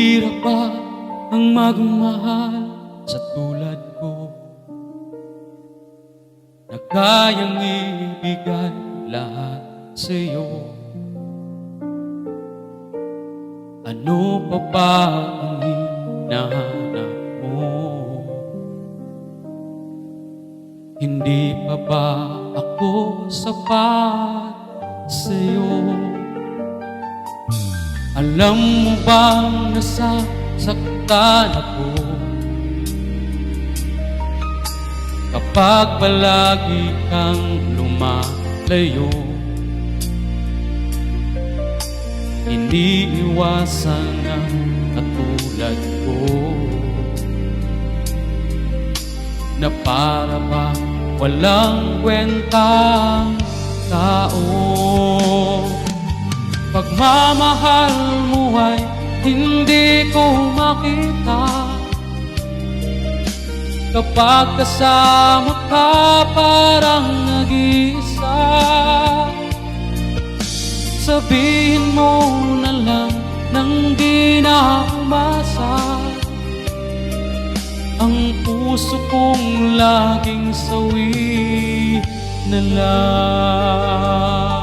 Bihira pa ang magmahal sa tulad ko, na kayang ibigay lahat sa'yo. Ano pa ba ang hinahanap mo? Hindi pa ba ako sapat sa'yo? Alam mo bang nasasaktan ako kapag palagi kang lumalayo? Iniiwasan ang katulad ko, na para bang walang kwentang tao. Pagmamahal mo ay hindi ko makita, kapag kasama ka parang nag-iisa. Sabihin mo na lang nang di na umasa, ang puso kong laging sawi na lang.